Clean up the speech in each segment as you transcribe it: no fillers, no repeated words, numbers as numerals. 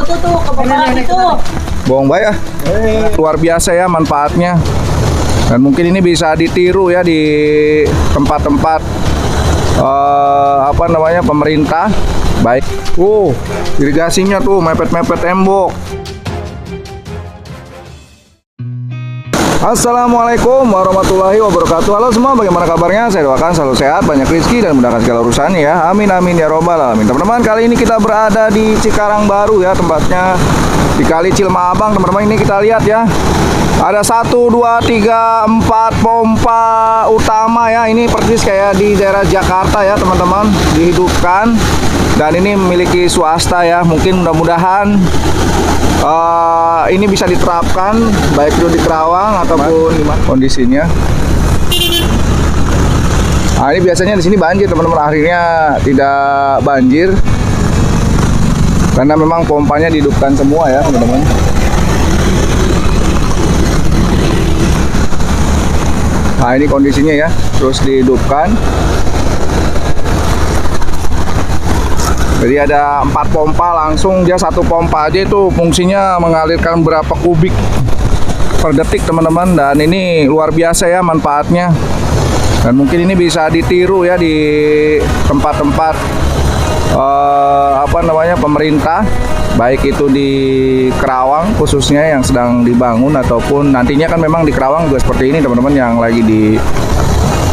Tuh, kebetulan itu. Bohong baik ya. Luar biasa ya manfaatnya. Dan mungkin ini bisa ditiru ya di tempat-tempat pemerintah. Baik. Irigasinya tuh mepet-mepet tembok. Assalamualaikum warahmatullahi wabarakatuh. Halo semua, bagaimana kabarnya? Saya doakan selalu sehat, banyak rezeki dan mudahkan segala urusannya ya. Amin amin ya robbal alamin. Teman-teman, kali ini kita berada di Cikarang Baru ya, tempatnya di Kali Cilma Abang. Teman-teman, ini kita lihat ya. Ada 1, 2, 3, 4 pompa utama ya. Ini persis kayak di daerah Jakarta ya teman-teman, dihidupkan. Dan ini memiliki swasta ya. Mungkin mudah-mudahan ini bisa diterapkan baik itu di Kerawang ataupun di mana kondisinya. Nah, ini biasanya di sini banjir teman-teman, akhirnya tidak banjir karena memang pompanya dihidupkan semua ya teman-teman. Nah, ini kondisinya ya, terus dihidupkan. Jadi ada 4 pompa, langsung dia 1 pompa aja itu fungsinya mengalirkan berapa kubik per detik teman-teman. Dan ini luar biasa ya manfaatnya. Dan mungkin ini bisa ditiru ya di tempat-tempat pemerintah, baik itu di Kerawang khususnya yang sedang dibangun, ataupun nantinya kan memang di Kerawang juga seperti ini teman-teman, yang lagi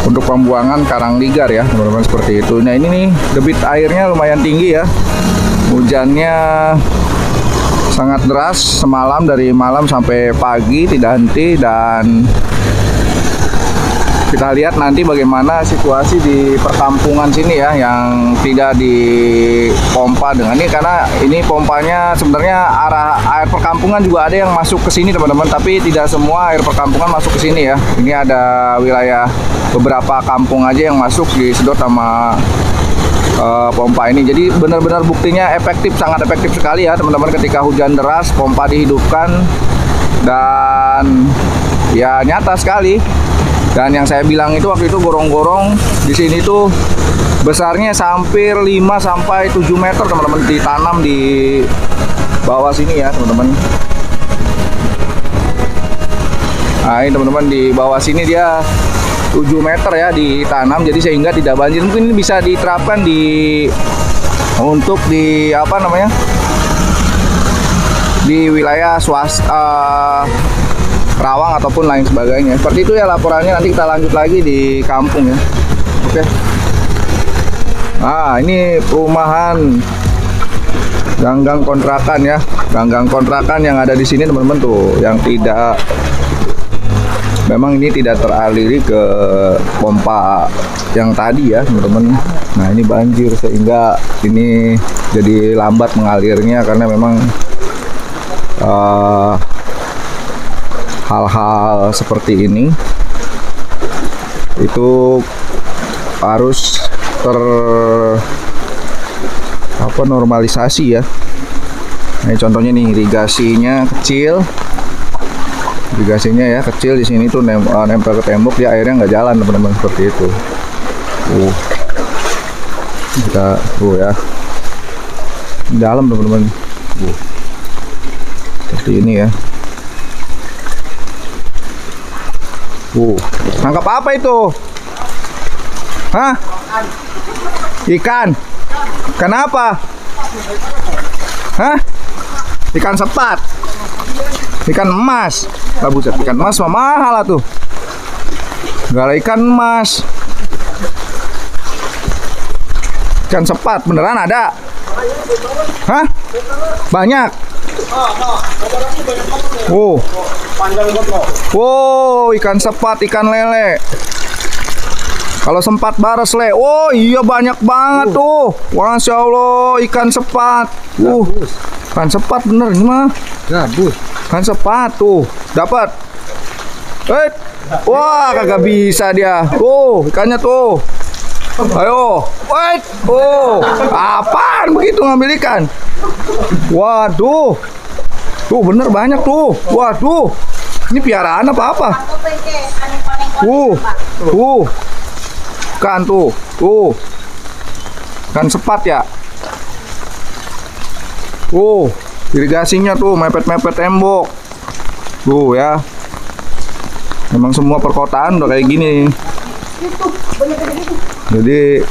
untuk pembuangan karang ligar ya teman-teman, seperti itu. Nah, ini nih debit airnya lumayan tinggi ya. Hujannya sangat deras semalam, dari malam sampai pagi tidak henti. Dan kita lihat nanti bagaimana situasi di perkampungan sini ya, yang tidak dipompa dengan ini, karena ini pompanya sebenarnya arah air perkampungan juga ada yang masuk ke sini teman-teman, tapi tidak semua air perkampungan masuk ke sini ya. Ini ada wilayah beberapa kampung aja yang masuk disedot sama pompa ini. Jadi benar-benar buktinya efektif, sangat efektif sekali ya teman-teman. Ketika hujan deras, pompa dihidupkan dan ya nyata sekali. Dan yang saya bilang itu waktu itu gorong-gorong di sini tuh besarnya hampir 5 sampai 7 meter teman-teman, ditanam di bawah sini ya teman-teman. Nah, ini teman-teman di bawah sini dia 7 meter ya ditanam, jadi sehingga tidak banjir. Mungkin ini bisa diterapkan untuk di di wilayah swasta, Kerawang ataupun lain sebagainya. Seperti itu ya laporannya. Nanti kita lanjut lagi di kampung ya. Oke. Nah, ini perumahan ganggang kontrakan ya. Ganggang kontrakan yang ada di sini teman-teman tuh, yang tidak, memang ini tidak teraliri ke pompa yang tadi ya teman-teman. Nah, ini banjir sehingga ini jadi lambat mengalirnya, karena memang hal-hal seperti ini itu harus normalisasi ya. Nah, contohnya nih irigasinya kecil. Irigasinya ya kecil di sini tuh nempel ke tembok, dia airnya nggak jalan teman-teman, seperti itu. Kita ya di dalam teman-teman. Seperti ini ya. Tangkap apa itu? Hah? Ikan? Kenapa? Hah? Ikan sepat? Ikan emas? Buset, ikan emas mah mahal lah tuh. Gak ada ikan emas. Ikan sepat beneran ada? Hah? Banyak? Ikan sepat, ikan lele. Kalau sempat bares le. Oh iya, banyak banget tuh. Masya Allah, ikan sepat. Ikan sepat bener ini mah. Gabus. Ikan sepat tuh. Dapat. Wah, kagak bisa dia. Ikannya tuh. Ayo. Apaan begitu ngambil ikan? Waduh. Tuh bener banyak tuh. Waduh. Ini piaraan apa? Ikan tuh. Ikan sepat ya. Irigasinya tuh mepet-mepet tembok. Tuh ya. Memang semua perkotaan udah kayak gini. Jadi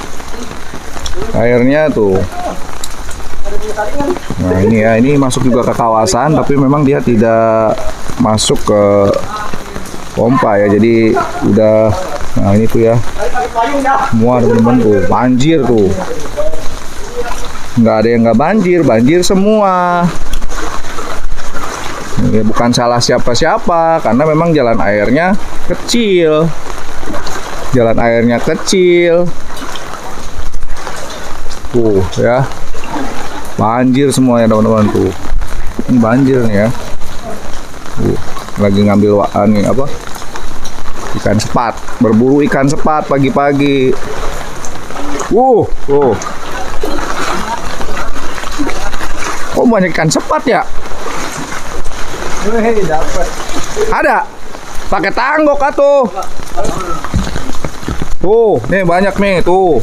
airnya tuh. Nah ini ya, ini masuk juga ke kawasan, tapi memang dia tidak masuk ke pompa ya. Jadi udah, nah ini tuh ya, semua teman-teman tuh banjir tuh. Nggak ada yang nggak banjir, banjir semua. Ya, bukan salah siapa-siapa, karena memang jalan airnya kecil. Jalan airnya kecil. Tuh ya. Banjir semuanya teman-teman tuh. Ini banjir nih ya. Lagi ngambil nih apa? Ikan sepat, berburu ikan sepat pagi-pagi. Tuh. Oh, banyak ikan sepat ya? Dapat. Ada. Pakai tanggok atuh. Tuh, nih banyak nih, tuh.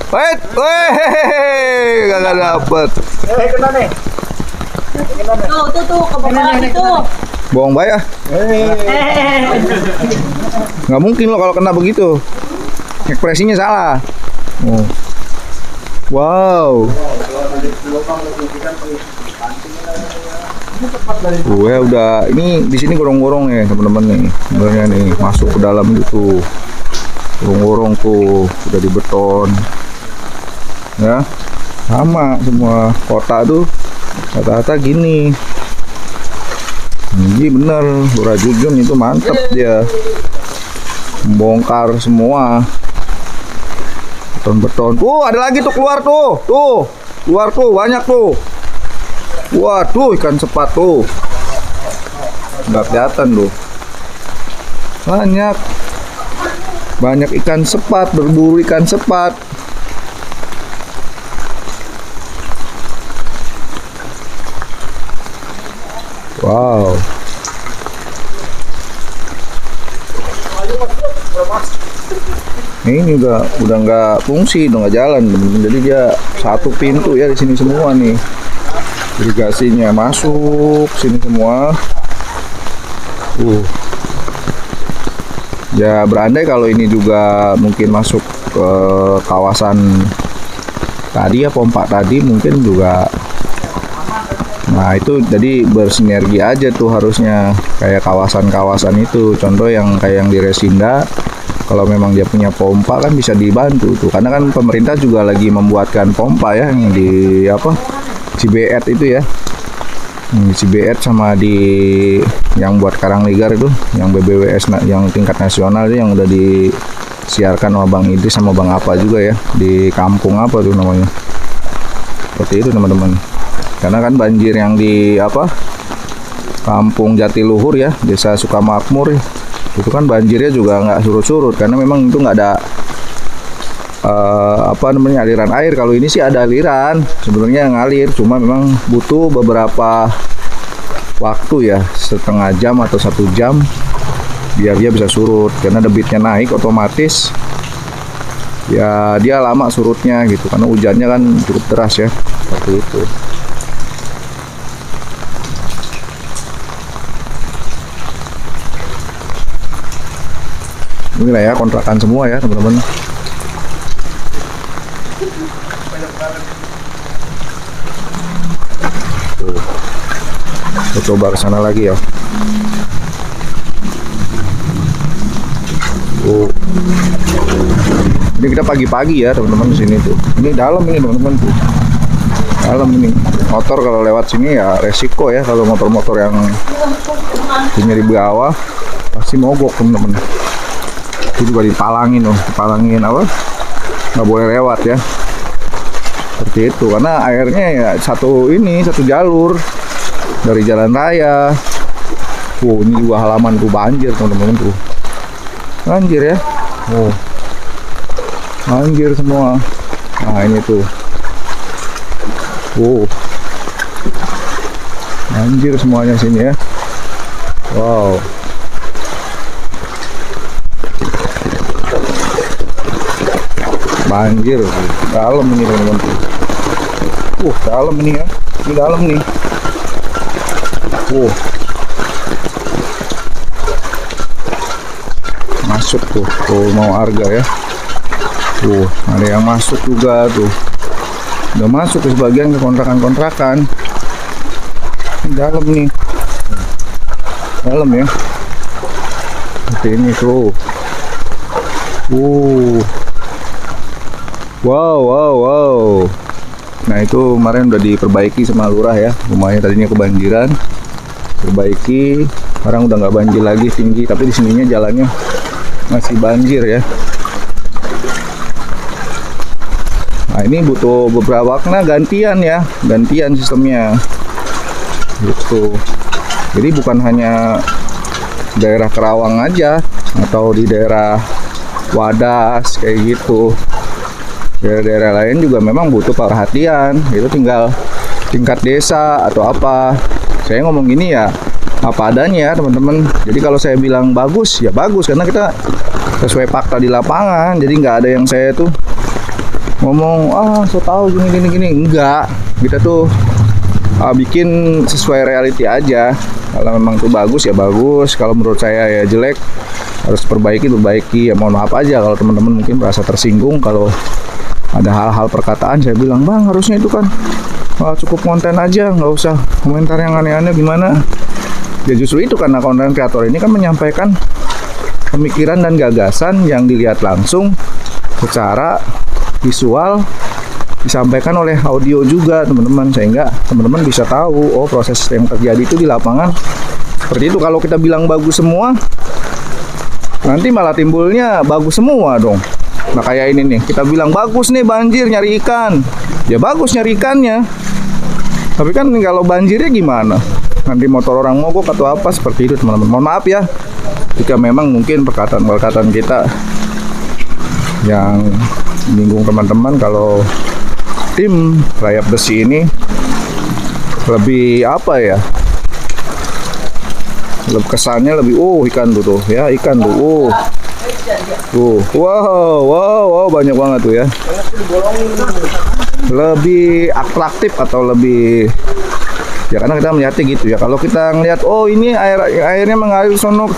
Wait, kagak dapet. Kena nih. Tuh, ke bawah itu. Bohong baik ah. Nggak mungkin lo kalau kena begitu. Ekspresinya salah. Wow. Gue udah ini di sini gorong-gorong ya teman-teman nih. Sebenarnya nih masuk ke dalam gitu. Gorong-gorong tuh udah dibeton. Ya. Sama semua kota tuh rata-rata gini. Ini bener, Lurah Jujun itu mantep dia. Membongkar semua beton-beton. Tuh ada lagi tuh keluar tuh. Keluar tuh banyak tuh. Waduh, ikan sepat tuh. Nggak kelihatan tuh. Banyak ikan sepat, berburu ikan sepat. Wow. Ini udah nggak fungsi, udah nggak jalan. Jadi dia satu pintu ya di sini semua nih. Irigasinya masuk sini semua. Ya berandai kalau ini juga mungkin masuk ke kawasan tadi ya, pompa tadi mungkin juga. Nah itu jadi bersinergi aja tuh harusnya kayak kawasan-kawasan itu. Contoh yang kayak yang di Resinda, kalau memang dia punya pompa kan bisa dibantu tuh, karena kan pemerintah juga lagi membuatkan pompa ya yang di apa Cibeet itu ya. Cibeet sama di yang buat Karangligar itu, yang BBWS yang tingkat nasional itu yang udah disiarkan sama Bang Idris sama Bang apa juga ya, di kampung apa tuh namanya. Seperti itu teman-teman. Karena kan banjir yang di apa Kampung Jatiluhur ya, Desa Sukamakmur ya, itu kan banjirnya juga nggak surut-surut karena memang itu nggak ada aliran air. Kalau ini sih ada aliran sebenarnya ngalir, cuma memang butuh beberapa waktu ya, setengah jam atau 1 jam biar dia bisa surut, karena debitnya naik otomatis ya, dia lama surutnya gitu karena hujannya kan cukup deras ya, seperti itu. Inilah ya kontrakan semua ya teman-teman. Kita coba ke sana lagi ya. Ini kita pagi-pagi ya teman-teman di sini tuh. Ini dalam ini teman-teman tuh. Dalam ini. Motor kalau lewat sini ya resiko ya, kalau motor-motor yang punya di bawah pasti mogok teman-teman. Itu juga dipalangin apa? Nggak boleh lewat ya. Seperti itu karena airnya ya satu jalur dari jalan raya. Ini juga halamanku banjir teman-teman tuh. Banjir ya. Banjir semua. Nah ini tuh. Banjir semuanya sini ya. Wow. banjir dalam ini teman-teman. Dalam ini ya, ini dalam nih. Masuk tuh mau harga ya. Ada yang masuk juga tuh. Udah masuk ke sebagian ke kontrakan-kontrakan. Dalam nih. Dalam ya. Seperti ini tuh. Wow. Nah itu kemarin udah diperbaiki sama lurah ya. Rumahnya tadinya kebanjiran. Perbaiki. Sekarang udah nggak banjir lagi tinggi. Tapi di sininya jalannya masih banjir ya. Nah ini butuh beberapa gantian ya, gantian sistemnya gitu. Jadi bukan hanya daerah Kerawang aja atau di daerah Wadas kayak gitu, daerah-daerah lain juga memang butuh perhatian. Itu tinggal tingkat desa atau apa. Saya ngomong gini ya apa adanya teman-teman. Jadi kalau saya bilang bagus ya bagus karena kita sesuai fakta di lapangan. Jadi nggak ada yang saya tuh ngomong so tahu gini enggak, kita tuh bikin sesuai reality aja. Kalau memang tuh bagus ya bagus, kalau menurut saya ya jelek harus perbaiki ya. Mohon maaf aja kalau teman-teman mungkin merasa tersinggung kalau ada hal-hal perkataan saya bilang bang harusnya itu kan cukup konten aja, nggak usah komentar yang aneh-aneh gimana ya. Justru itu karena konten kreator ini kan menyampaikan pemikiran dan gagasan yang dilihat langsung secara visual, disampaikan oleh audio juga teman-teman, sehingga teman-teman bisa tahu proses yang terjadi itu di lapangan seperti itu. Kalau kita bilang bagus semua nanti malah timbulnya bagus semua dong. Nah kayak ini nih, kita bilang bagus nih banjir nyari ikan ya, bagus nyari ikannya, tapi kan kalau banjirnya gimana, nanti motor orang mogok atau apa seperti itu teman-teman. Mohon maaf ya jika memang mungkin perkataan-perkataan kita yang menyinggung teman-teman. Kalau tim Rayap Besi ini lebih apa ya, lebih kesannya lebih ikan tuh ya, ikan tuh wow banyak banget tuh ya, lebih atraktif atau lebih ya karena kita melihatnya gitu ya. Kalau kita ngelihat ini airnya mengalir sono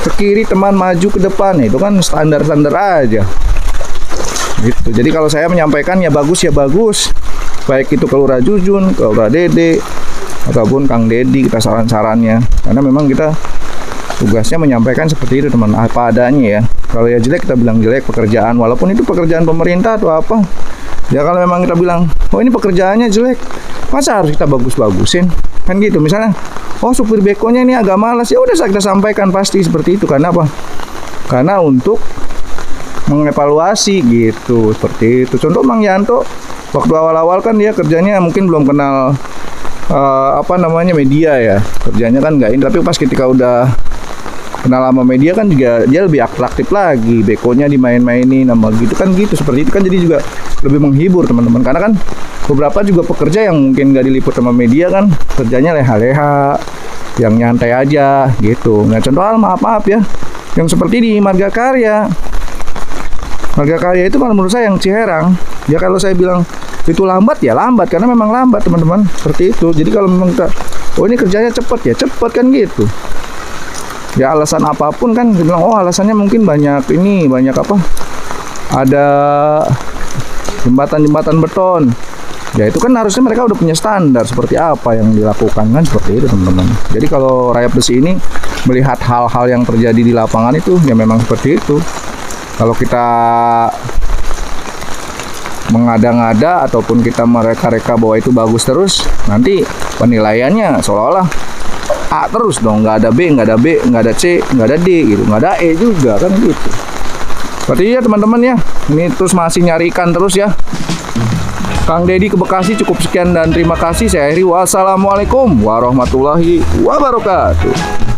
ke kiri teman, maju ke depan, itu kan standar-standar aja gitu. Jadi kalau saya menyampaikan ya bagus, baik itu ke Lurah Jujun, ke Lurah Dede ataupun Kang Dedi, kita saran-sarannya, karena memang kita tugasnya menyampaikan seperti itu teman, apa adanya ya. Kalau ya jelek kita bilang jelek pekerjaan, walaupun itu pekerjaan pemerintah atau apa ya. Kalau memang kita bilang ini pekerjaannya jelek, masa harus kita bagus-bagusin kan gitu. Misalnya supir bekonya ini agak malas, ya udah kita sampaikan pasti seperti itu. Karena apa? Karena untuk mengevaluasi gitu, seperti itu. Contoh Mang Yanto waktu awal-awal kan dia kerjanya mungkin belum kenal media ya, kerjanya kan nggak ini, tapi pas ketika udah kenal sama media kan juga dia lebih atraktif lagi, bekonya dimain-mainin nama gitu kan gitu, seperti itu kan. Jadi juga lebih menghibur teman-teman, karena kan beberapa juga pekerja yang mungkin nggak diliput sama media kan kerjanya leha-leha, yang nyantai aja gitu. Nah contoh maaf ya yang seperti di Marga Karya itu kalau menurut saya yang Ciherang ya, kalau saya bilang itu lambat ya lambat, karena memang lambat teman-teman, seperti itu. Jadi kalau memang kita ini kerjanya cepat ya cepat kan gitu ya. Alasan apapun kan dia bilang alasannya mungkin banyak apa, ada jembatan beton ya, itu kan harusnya mereka udah punya standar seperti apa yang dilakukan kan, seperti itu teman-teman. Jadi kalau Rayap Besi ini melihat hal-hal yang terjadi di lapangan itu ya memang seperti itu. Kalau kita mengada-ngada ataupun kita mereka-reka bahwa itu bagus terus, nanti penilaiannya seolah-olah A terus dong, nggak ada B, nggak ada C, nggak ada D gitu, nggak ada E juga kan gitu. Seperti ya teman-teman ya, ini terus masih nyari ikan terus ya. Kang Dedi ke Bekasi cukup sekian dan terima kasih. Saya akhiri, wassalamualaikum warahmatullahi wabarakatuh.